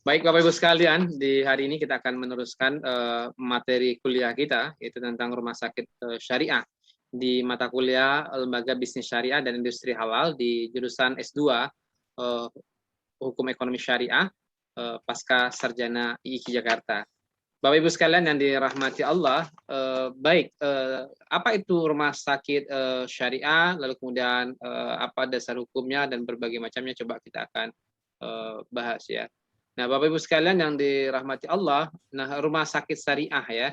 Baik Bapak Ibu sekalian, di hari ini kita akan meneruskan materi kuliah kita, yaitu tentang rumah sakit syariah di mata kuliah Lembaga Bisnis Syariah dan Industri Halal di jurusan S2 Hukum Ekonomi Syariah pasca sarjana IIKI Jakarta. Bapak Ibu sekalian yang dirahmati Allah, apa itu rumah sakit syariah, lalu kemudian apa dasar hukumnya dan berbagai macamnya, coba kita akan bahas ya. Nah, Bapak Ibu sekalian yang dirahmati Allah, nah rumah sakit syariah ya.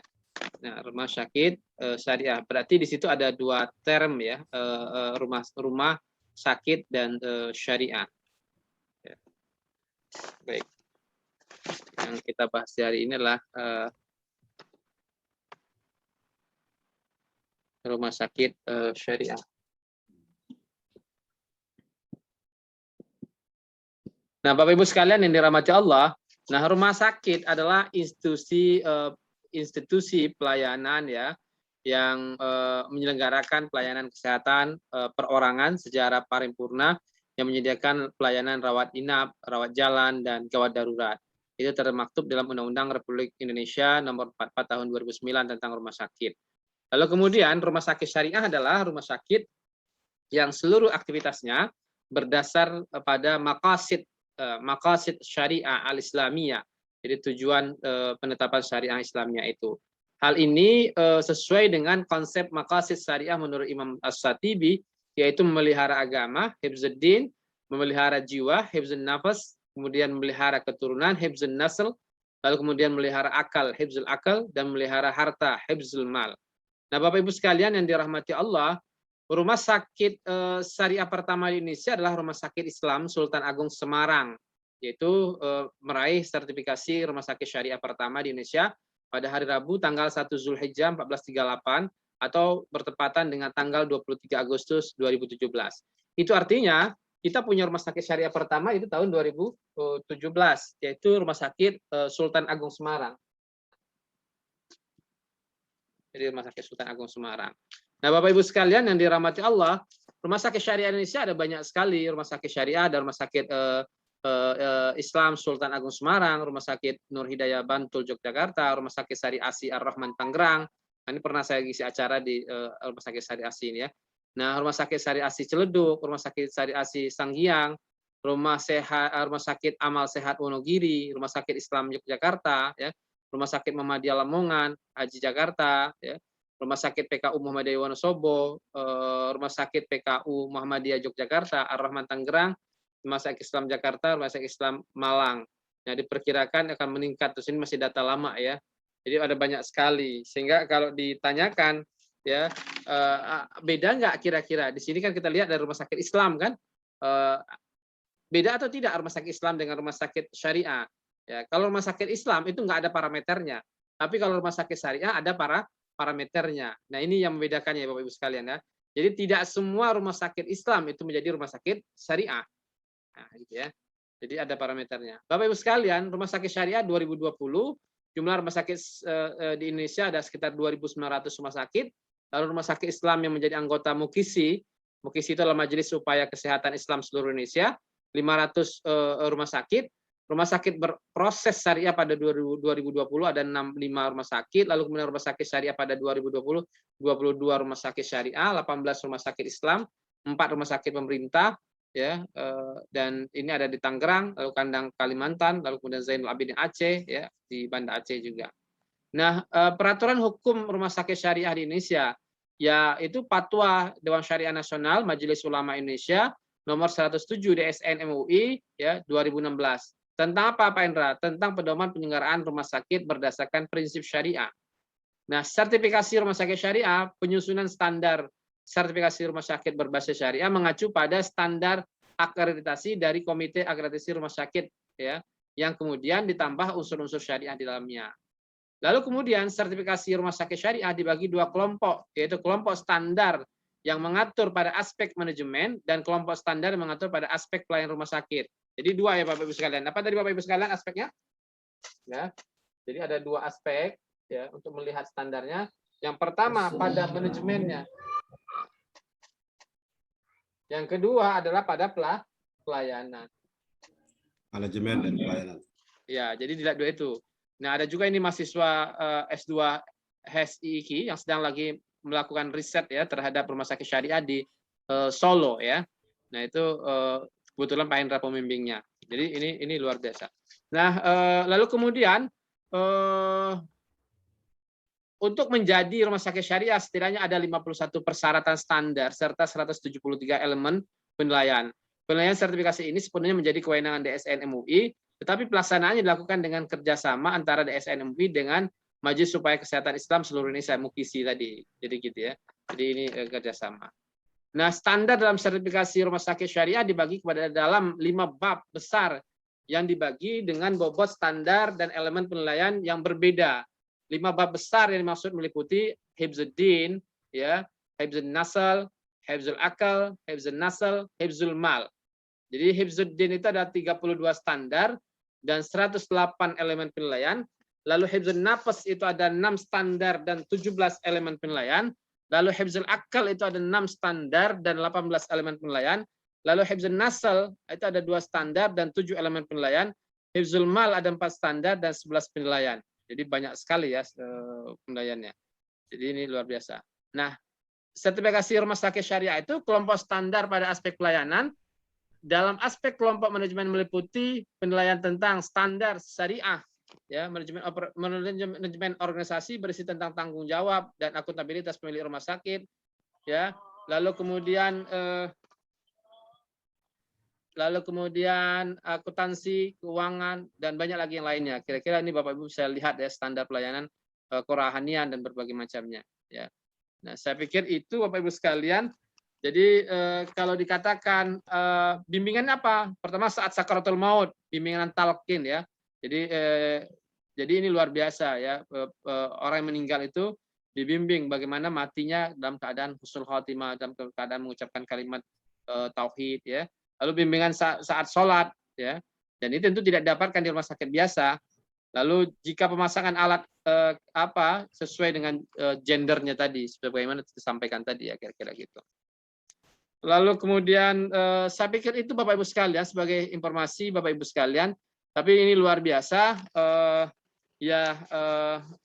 Nah, rumah sakit syariah berarti di situ ada dua term ya, rumah sakit dan syariah. Ya. Baik. Yang kita bahas hari ini adalah rumah sakit syariah. Nah, Bapak Ibu sekalian yang dirahmati Allah, nah rumah sakit adalah institusi pelayanan ya yang menyelenggarakan pelayanan kesehatan perorangan secara paripurna yang menyediakan pelayanan rawat inap, rawat jalan dan gawat darurat. Itu termaktub dalam Undang-Undang Republik Indonesia Nomor 44 Tahun 2009 tentang rumah sakit. Lalu kemudian rumah sakit syariah adalah rumah sakit yang seluruh aktivitasnya berdasar pada maqasid syariah al-islamiyah. Jadi tujuan penetapan syariah Islamiyah itu. Hal ini sesuai dengan konsep maqasid syariah menurut Imam As-Shatibi, yaitu memelihara agama, hifzuddin, memelihara jiwa, hifzun nafas, kemudian memelihara keturunan, hifzun nasl, lalu kemudian memelihara akal, hifzul akal, dan memelihara harta, hifzul mal. Nah, Bapak Ibu sekalian yang dirahmati Allah, rumah sakit syariah pertama di Indonesia adalah Rumah Sakit Islam Sultan Agung Semarang, yaitu meraih sertifikasi rumah sakit syariah pertama di Indonesia pada hari Rabu tanggal 1 Zulhijjah 1438 atau bertepatan dengan tanggal 23 Agustus 2017. Itu artinya kita punya rumah sakit syariah pertama itu tahun 2017, yaitu Rumah Sakit Sultan Agung Semarang. Jadi Rumah Sakit Sultan Agung Semarang. Nah, Bapak Ibu sekalian yang dirahmati Allah, rumah sakit syariah Indonesia ada banyak sekali. Rumah sakit syariah ada Rumah Sakit Islam Sultan Agung Semarang, Rumah Sakit Nur Hidayah Bantul Yogyakarta, Rumah Sakit Syariah Asi Ar-Rahman Tangerang. Nah, ini pernah saya ngisi acara di Rumah Sakit Syariah Asi ini ya. Nah, Rumah Sakit Syariah Asi Ciledug, Rumah Sakit Syariah Asi Sanghyang, Rumah Sakit Amal Sehat Wonogiri, Rumah Sakit Islam Yogyakarta ya. Rumah Sakit Muhammadiyah Lamongan, Haji Jakarta, ya. Rumah Sakit PKU Muhammadiyah Wonosobo, Rumah Sakit PKU Muhammadiyah Yogyakarta, Ar-Rahman Tangerang, Rumah Sakit Islam Jakarta, Rumah Sakit Islam Malang. Nah, diperkirakan akan meningkat, terus ini masih data lama ya. Jadi ada banyak sekali. Sehingga kalau ditanyakan ya beda nggak kira-kira? Di sini kan kita lihat dari rumah sakit Islam kan, beda atau tidak rumah sakit Islam dengan rumah sakit syariah? Ya, kalau rumah sakit Islam itu nggak ada parameternya, tapi kalau rumah sakit syariah ada parameternya. Nah, ini yang membedakannya ya Bapak Ibu sekalian ya. Jadi tidak semua rumah sakit Islam itu menjadi rumah sakit syariah. Nah, gitu ya. Jadi ada parameternya. Bapak Ibu sekalian, rumah sakit syariah 2020 jumlah rumah sakit di Indonesia ada sekitar 2.900 rumah sakit. Lalu rumah sakit Islam yang menjadi anggota MUKISI itu adalah Majelis Upaya Kesehatan Islam Seluruh Indonesia, 500 rumah sakit. Rumah sakit berproses syariah pada 2020 ada 65 rumah sakit, lalu kemudian rumah sakit syariah pada 2020 22 rumah sakit syariah, 18 rumah sakit Islam, 4 rumah sakit pemerintah ya, dan ini ada di Tangerang, lalu Kandang Kalimantan, lalu kemudian Zainul Abidin Aceh ya, di Banda Aceh juga. Nah, peraturan hukum rumah sakit syariah di Indonesia yaitu Fatwa Dewan Syariah Nasional Majelis Ulama Indonesia nomor 107 DSN MUI ya 2016. Tentang apa Pak Indra? Tentang pedoman penyelenggaraan rumah sakit berdasarkan prinsip syariah. Nah, sertifikasi rumah sakit syariah, penyusunan standar sertifikasi rumah sakit berbasis syariah mengacu pada standar akreditasi dari Komite Akreditasi Rumah Sakit ya, yang kemudian ditambah unsur-unsur syariah di dalamnya. Lalu kemudian sertifikasi rumah sakit syariah dibagi dua kelompok, yaitu kelompok standar yang mengatur pada aspek manajemen dan kelompok standar yang mengatur pada aspek pelayanan rumah sakit. Jadi dua ya Bapak Ibu sekalian. Apa tadi Bapak Ibu sekalian aspeknya? Ya. Jadi ada dua aspek ya untuk melihat standarnya. Yang pertama pada manajemennya. Yang kedua adalah pada pelayanan. Manajemen dan pelayanan. Ya, jadi dilihat dua itu. Nah, ada juga ini mahasiswa S2 HSIIKI yang sedang lagi melakukan riset ya terhadap rumah sakit syariah di Solo ya. Nah, itu kebetulan Pak Hendra pembimbingnya. Jadi ini luar biasa. Nah, lalu kemudian untuk menjadi rumah sakit syariah setidaknya ada 51 persyaratan standar serta 173 elemen penilaian. Penilaian sertifikasi ini sepenuhnya menjadi kewenangan DSN MUI, tetapi pelaksanaannya dilakukan dengan kerjasama antara DSN MUI dengan Majelis Supaya Kesehatan Islam seluruh Indonesia (MUKISI) tadi. Jadi gitu ya. Jadi ini kerjasama. Nah, standar dalam sertifikasi rumah sakit syariah dibagi kepada dalam 5 bab besar yang dibagi dengan bobot standar dan elemen penilaian yang berbeda. 5 bab besar yang dimaksud meliputi hifzuddin, ya, hifzun nasl, hifzul akal, hifzun nasl, hifzul mal. Jadi hifzuddin itu ada 32 standar dan 108 elemen penilaian. Lalu hifzun nafas itu ada 6 standar dan 17 elemen penilaian. Lalu hifzul akal itu ada 6 standar dan 18 elemen penilaian. Lalu hifzun nasl itu ada 2 standar dan 7 elemen penilaian. Hifzul mal ada 4 standar dan 11 penilaian. Jadi banyak sekali ya penilaiannya. Jadi ini luar biasa. Nah, sertifikasi rumah sakit syariah itu kelompok standar pada aspek pelayanan. Dalam aspek kelompok manajemen meliputi penilaian tentang standar syariah, ya, manajemen organisasi berisi tentang tanggung jawab dan akuntabilitas pemilik rumah sakit, ya. Lalu kemudian akuntansi, keuangan, dan banyak lagi yang lainnya. Kira-kira ini Bapak Ibu bisa lihat ya standar pelayanan kerohanian dan berbagai macamnya. Ya. Nah, saya pikir itu Bapak Ibu sekalian. Jadi kalau dikatakan bimbingan apa? Pertama saat sakaratul maut, bimbingan talqin ya. Jadi ini luar biasa ya. Orang yang meninggal itu dibimbing bagaimana matinya dalam keadaan husnul khotimah, dalam keadaan mengucapkan kalimat tauhid ya. Lalu bimbingan saat sholat ya. Dan itu tentu tidak didapatkan di rumah sakit biasa. Lalu jika pemasangan alat sesuai dengan gendernya tadi, sebagaimana disampaikan tadi ya kira-kira gitu. Lalu kemudian saya pikir itu Bapak Ibu sekalian sebagai informasi Bapak Ibu sekalian. Tapi ini luar biasa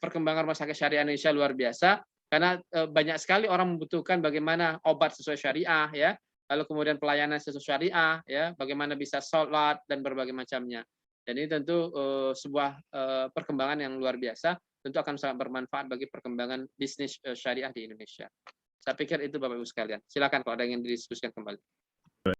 perkembangan rumah sakit syariah Indonesia luar biasa karena banyak sekali orang membutuhkan bagaimana obat sesuai syariah ya. Lalu kemudian pelayanan sesuai syariah ya, bagaimana bisa sholat dan berbagai macamnya. Dan ini tentu sebuah perkembangan yang luar biasa, tentu akan sangat bermanfaat bagi perkembangan bisnis syariah di Indonesia. Saya pikir itu Bapak Ibu sekalian. Silakan kalau ada yang ingin didiskusikan kembali.